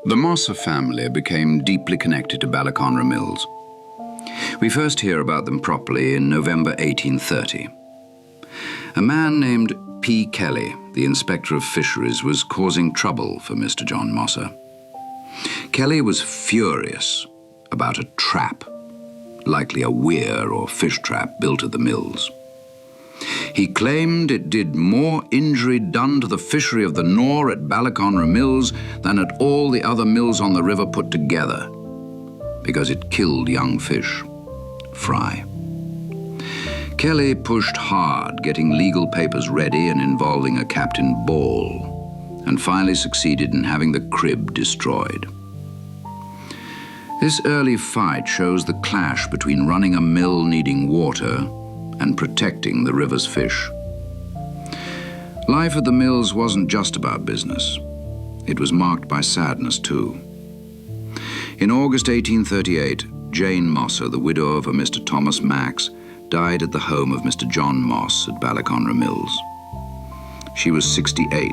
The Mosser family became deeply connected to Ballyconra Mills. We first hear about them properly in November 1830. A man named P. Kelly, the inspector of fisheries, was causing trouble for Mr. John Mosser. Kelly was furious about a trap, likely a weir or fish trap built at the mills. He claimed it did more injury done to the fishery of the Nore at Ballyconra Mills than at all the other mills on the river put together, because it killed young fish, fry. Kelly pushed hard, getting legal papers ready and involving a Captain Ball, and finally succeeded in having the crib destroyed. This early fight shows the clash between running a mill needing water and protecting the river's fish. Life at the mills wasn't just about business. It was marked by sadness too. In August 1838, Jane Mosser, the widow of a Mr. Thomas Max, died at the home of Mr. John Moss at Ballyconra Mills. She was 68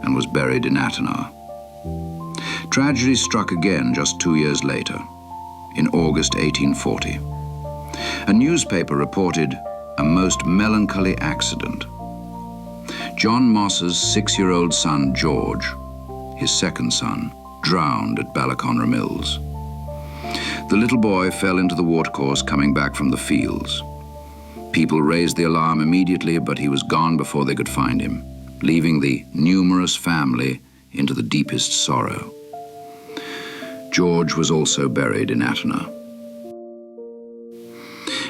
and was buried in Athenagh. Tragedy struck again just 2 years later, in August 1840. A newspaper reported a most melancholy accident. John Mosser's 6-year-old son, George, his second son, drowned at Ballyconra Mills. The little boy fell into the watercourse coming back from the fields. People raised the alarm immediately, but he was gone before they could find him, leaving the numerous family into the deepest sorrow. George was also buried in Athenagh.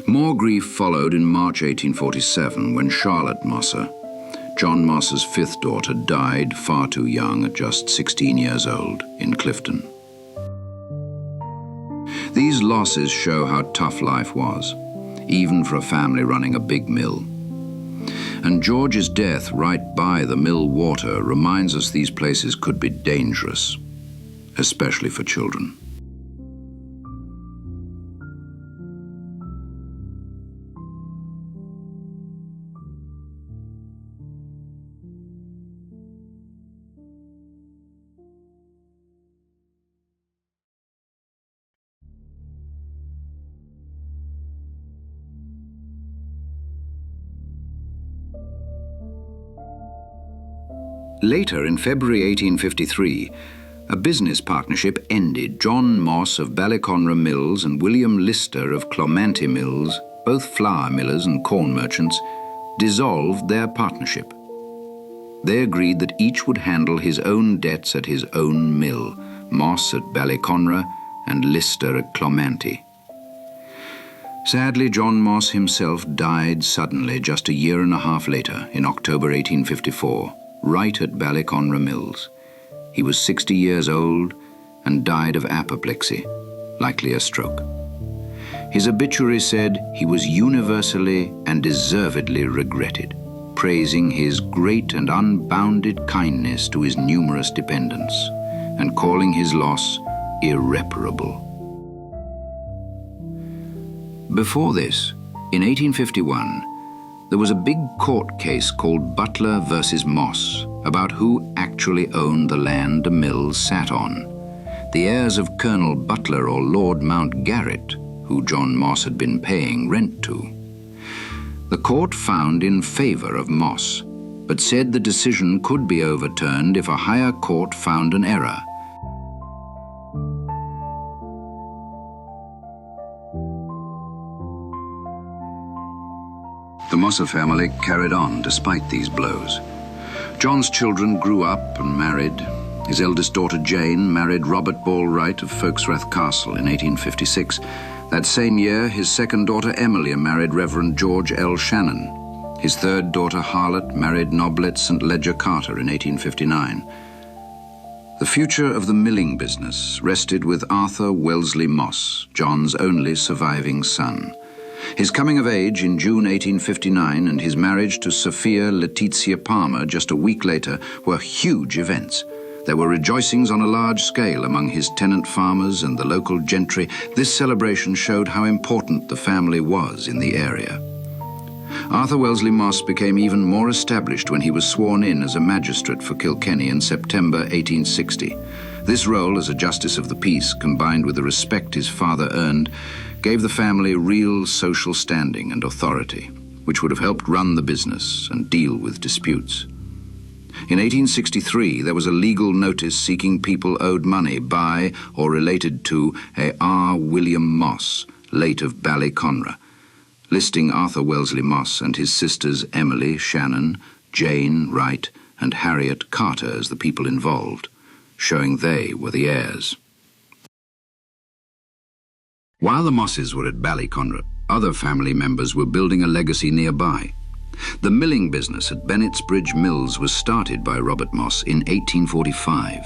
More grief followed in March 1847 when Charlotte Mosser, John Mosser's 5th daughter, died far too young at just 16 years old in Clifton. These losses show how tough life was, even for a family running a big mill. And George's death right by the mill water reminds us these places could be dangerous, especially for children. Later, in February 1853, a business partnership ended. John Moss of Ballyconra Mills and William Lister of Clomanty Mills, both flour millers and corn merchants, dissolved their partnership. They agreed that each would handle his own debts at his own mill, Moss at Ballyconra and Lister at Clomanty. Sadly, John Moss himself died suddenly just a year and a half later, in October 1854, right at Ballyconra Mills. He was 60 years old and died of apoplexy, likely a stroke. His obituary said he was universally and deservedly regretted, praising his great and unbounded kindness to his numerous dependents, and calling his loss irreparable. Before this, in 1851, there was a big court case called Butler versus Moss about who actually owned the land the mills sat on. The heirs of Colonel Butler or Lord Mountgarrett, who John Moss had been paying rent to. The court found in favor of Moss, but said the decision could be overturned if a higher court found an error. The Mosser family carried on despite these blows. John's children grew up and married. His eldest daughter Jane married Robert Ballwright of Folksrath Castle in 1856. That same year, his second daughter Emily married Reverend George L. Shannon. His third daughter Harlot married Noblet St. Ledger Carter in 1859. The future of the milling business rested with Arthur Wellesley Moss, John's only surviving son. His coming of age in June 1859 and his marriage to Sophia Letizia Palmer just a week later were huge events. There were rejoicings on a large scale among his tenant farmers and the local gentry. This celebration showed how important the family was in the area. Arthur Wellesley Moss became even more established when he was sworn in as a magistrate for Kilkenny in September 1860. This role as a justice of the peace, combined with the respect his father earned, gave the family real social standing and authority, which would have helped run the business and deal with disputes. In 1863, there was a legal notice seeking people owed money by or related to a R. William Moss, late of Ballyconra, listing Arthur Wellesley Moss and his sisters Emily, Shannon, Jane, Wright, and Harriet Carter as the people involved, showing they were the heirs. While the Mosses were at Ballyconra, other family members were building a legacy nearby. The milling business at Bennett's Bridge Mills was started by Robert Moss in 1845.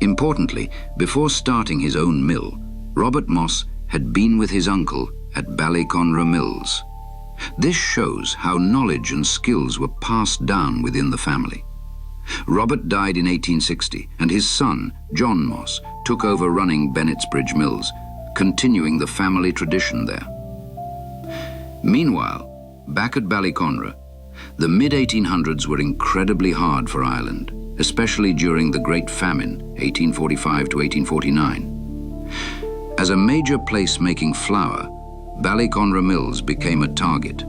Importantly, before starting his own mill, Robert Moss had been with his uncle at Ballyconra Mills. This shows how knowledge and skills were passed down within the family. Robert died in 1860, and his son, John Moss, took over running Bennett's Bridge Mills, continuing the family tradition there. Meanwhile, back at Ballyconra, the mid-1800s were incredibly hard for Ireland, especially during the Great Famine, 1845 to 1849. As a major place making flour, Ballyconra Mills became a target.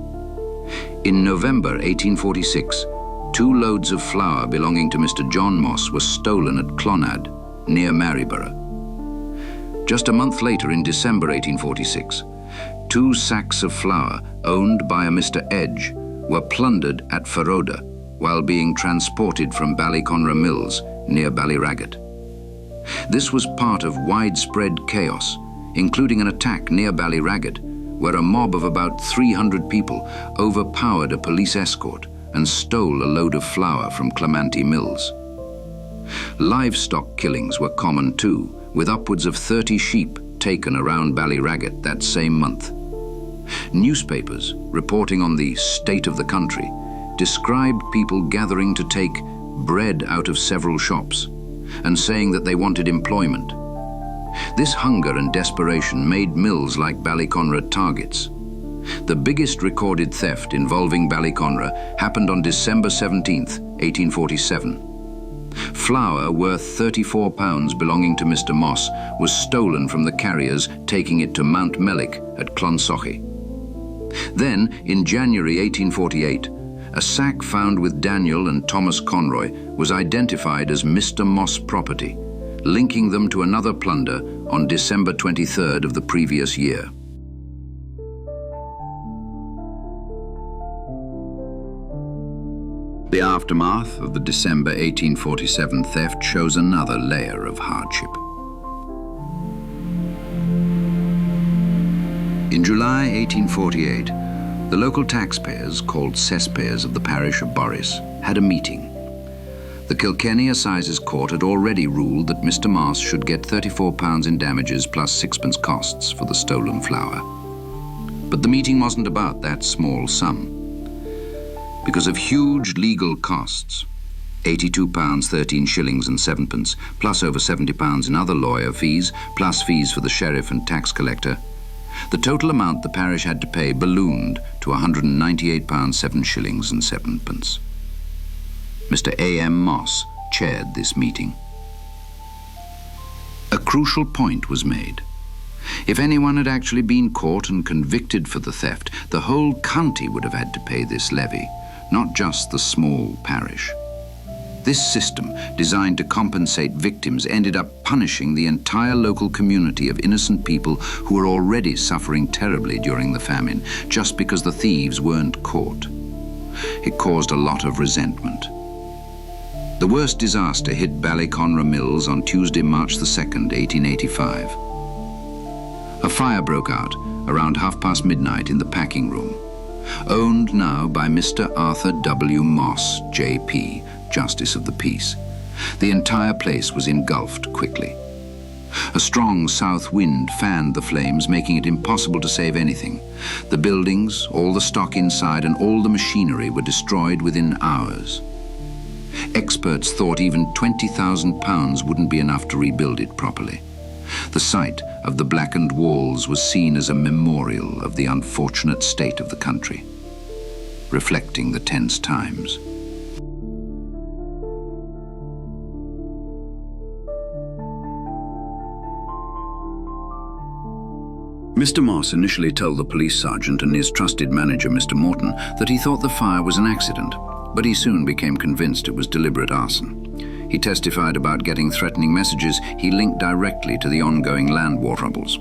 In November 1846, 2 loads of flour belonging to Mr. John Moss were stolen at Clonard, near Maryborough. Just a month later, in December 1846, 2 sacks of flour owned by a Mr. Edge were plundered at Feroda while being transported from Ballyconra Mills near Ballyragget. This was part of widespread chaos, including an attack near Ballyragget, where a mob of about 300 people overpowered a police escort and stole a load of flour from Clemente Mills. Livestock killings were common too, with upwards of 30 sheep taken around Ballyragget that same month. Newspapers, reporting on the state of the country, described people gathering to take bread out of several shops and saying that they wanted employment. This hunger and desperation made mills like Ballyconra targets. The biggest recorded theft involving Ballyconra happened on December 17, 1847. Flour worth £34 belonging to Mr. Moss was stolen from the carriers taking it to Mount Mellick at Clonsochy. Then, in January 1848, a sack found with Daniel and Thomas Conroy was identified as Mr. Moss property, linking them to another plunder on December 23rd of the previous year. The aftermath of the December 1847 theft shows another layer of hardship. In July 1848, the local taxpayers, called cesspayers of the parish of Borris, had a meeting. The Kilkenny Assizes Court had already ruled that Mr. Moss should get £34 in damages plus 6pence costs for the stolen flour. But the meeting wasn't about that small sum. Because of huge legal costs, £82, 13 shillings and 7pence, plus over £70 in other lawyer fees, plus fees for the sheriff and tax collector, the total amount the parish had to pay ballooned to £198, 7 shillings and 7pence. Mr. A.M. Moss chaired this meeting. A crucial point was made. If anyone had actually been caught and convicted for the theft, the whole county would have had to pay this levy, not just the small parish. This system, designed to compensate victims, ended up punishing the entire local community of innocent people who were already suffering terribly during the famine, just because the thieves weren't caught. It caused a lot of resentment. The worst disaster hit Ballyconra Mills on Tuesday, March the 2nd, 1885. A fire broke out around midnight in the packing room, owned now by Mr. Arthur W. Moss, J.P., Justice of the Peace. The entire place was engulfed quickly. A strong south wind fanned the flames, making it impossible to save anything. The buildings, all the stock inside, and all the machinery were destroyed within hours. Experts thought even £20,000 wouldn't be enough to rebuild it properly. The sight of the blackened walls was seen as a memorial of the unfortunate state of the country, reflecting the tense times. Mr. Moss initially told the police sergeant and his trusted manager, Mr. Morton, that he thought the fire was an accident, but he soon became convinced it was deliberate arson. He testified about getting threatening messages he linked directly to the ongoing land war troubles.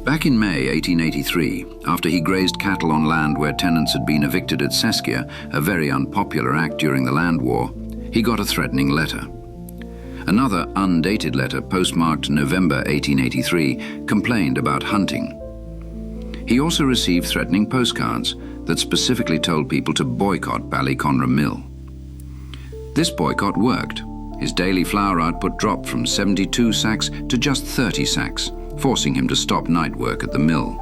Back in May 1883, after he grazed cattle on land where tenants had been evicted at Seskia, a very unpopular act during the land war, he got a threatening letter. Another undated letter, postmarked November 1883, complained about hunting. He also received threatening postcards that specifically told people to boycott Ballyconra Mill. This boycott worked. His daily flour output dropped from 72 sacks to just 30 sacks, forcing him to stop night work at the mill.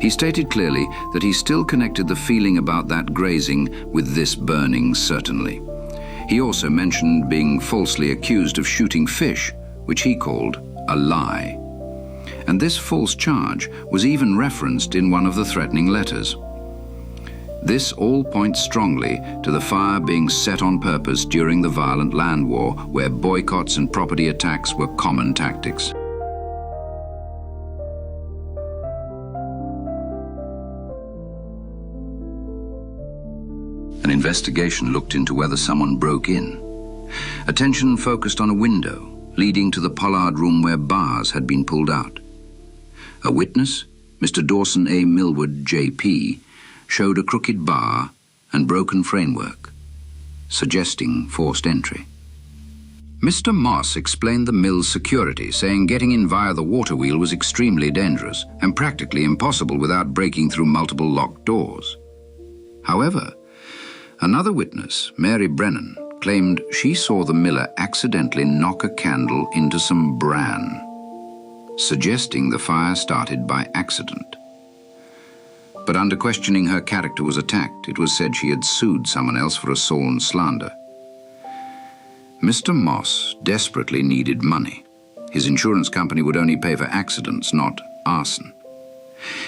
He stated clearly that he still connected the feeling about that grazing with this burning certainly. He also mentioned being falsely accused of shooting fish, which he called a lie. And this false charge was even referenced in one of the threatening letters. This all points strongly to the fire being set on purpose during the violent land war, where boycotts and property attacks were common tactics. An investigation looked into whether someone broke in. Attention focused on a window leading to the pollard room where bars had been pulled out. A witness, Mr. Dawson A. Millward, J.P., showed a crooked bar and broken framework, suggesting forced entry. Mr. Moss explained the mill's security, saying getting in via the water wheel was extremely dangerous and practically impossible without breaking through multiple locked doors. However, another witness, Mary Brennan, claimed she saw the miller accidentally knock a candle into some bran, suggesting the fire started by accident. But under questioning, her character was attacked. It was said she had sued someone else for assault and slander. Mr. Moss desperately needed money. His insurance company would only pay for accidents, not arson.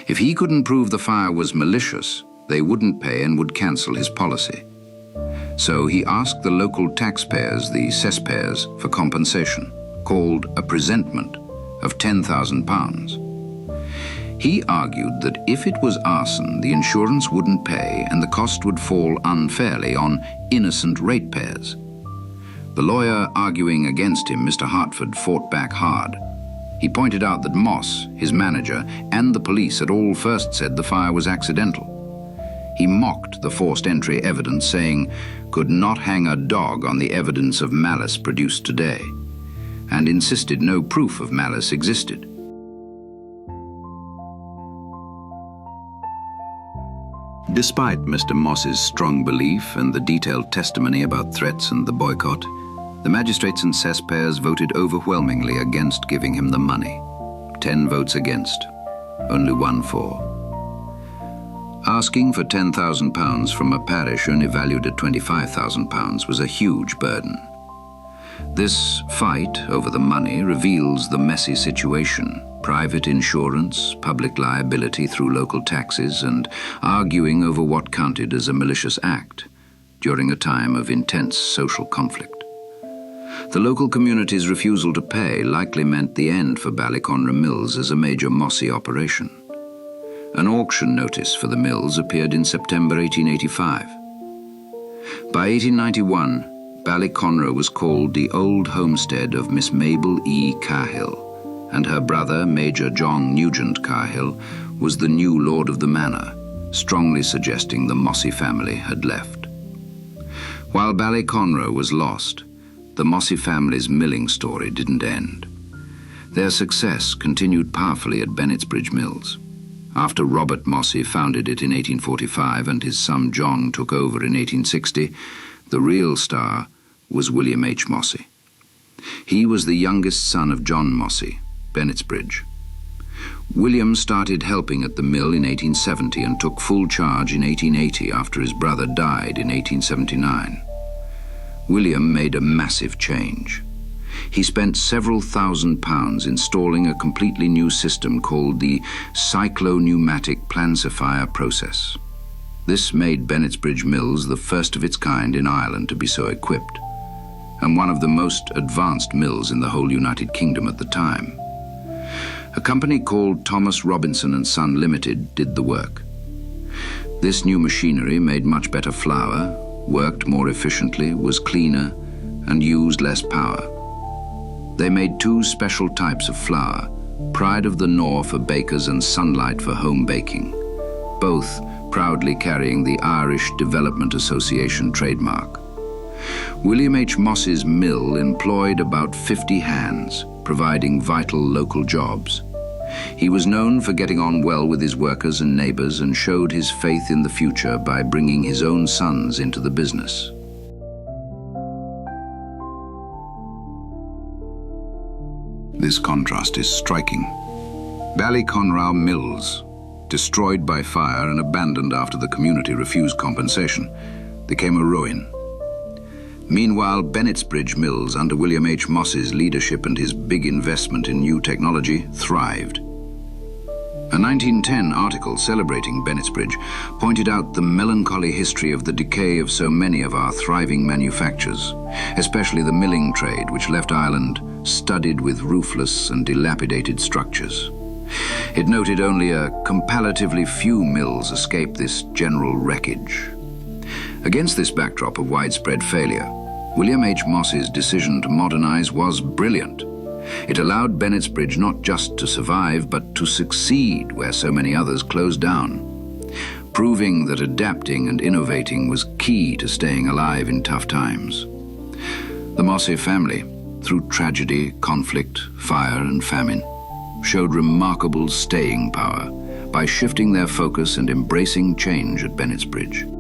If he couldn't prove the fire was malicious, they wouldn't pay and would cancel his policy. So he asked the local taxpayers, the cesspayers, for compensation, called a presentment of £10,000. He argued that if it was arson, the insurance wouldn't pay and the cost would fall unfairly on innocent ratepayers. The lawyer arguing against him, Mr. Hartford, fought back hard. He pointed out that Moss, his manager, and the police had all first said the fire was accidental. He mocked the forced entry evidence, saying, "Could not hang a dog on the evidence of malice produced today," and insisted no proof of malice existed. Despite Mr. Moss's strong belief and the detailed testimony about threats and the boycott, the magistrates and cesspayers voted overwhelmingly against giving him the money. 10 votes against, only 1 for. Asking for £10,000 from a parish only valued at £25,000 was a huge burden. This fight over the money reveals the messy situation: private insurance, public liability through local taxes, and arguing over what counted as a malicious act during a time of intense social conflict. The local community's refusal to pay likely meant the end for Ballyconra Mills as a major Mossy operation. An auction notice for the mills appeared in September 1885. By 1891, Ballyconra was called the Old Homestead of Miss Mabel E. Cahill, and her brother, Major John Nugent Cahill, was the new lord of the manor, strongly suggesting the Mossy family had left. While Ballyconra was lost, the Mossy family's milling story didn't end. Their success continued powerfully at Bennettsbridge Mills. After Robert Mossy founded it in 1845 and his son John took over in 1860, the real star was William H. Mossy. He was the youngest son of John Mossy, Bennettsbridge. William started helping at the mill in 1870 and took full charge in 1880 after his brother died in 1879. William made a massive change. He spent several £1,000s installing a completely new system called the cyclo-pneumatic plancifier process. This made Bennettsbridge Mills the first of its kind in Ireland to be so equipped, and one of the most advanced mills in the whole United Kingdom at the time. A company called Thomas Robinson and Son Limited did the work. This new machinery made much better flour, worked more efficiently, was cleaner, and used less power. They made two special types of flour, Pride of the Nor for bakers and Sunlight for home baking, both proudly carrying the Irish Development Association trademark. William H. Moss's mill employed about 50 hands, providing vital local jobs. He was known for getting on well with his workers and neighbors and showed his faith in the future by bringing his own sons into the business. This contrast is striking. Ballyconra Mills, destroyed by fire and abandoned after the community refused compensation, became a ruin. Meanwhile, Bennettsbridge Mills, under William H. Moss's leadership and his big investment in new technology, thrived. A 1910 article celebrating Bennettsbridge pointed out the melancholy history of the decay of so many of our thriving manufactures, especially the milling trade, which left Ireland studded with roofless and dilapidated structures. It noted only a comparatively few mills escaped this general wreckage. Against this backdrop of widespread failure, William H. Moss's decision to modernize was brilliant. It allowed Bennettsbridge not just to survive, but to succeed where so many others closed down, proving that adapting and innovating was key to staying alive in tough times. The Mosse family, through tragedy, conflict, fire, and famine, showed remarkable staying power by shifting their focus and embracing change at Bennettsbridge.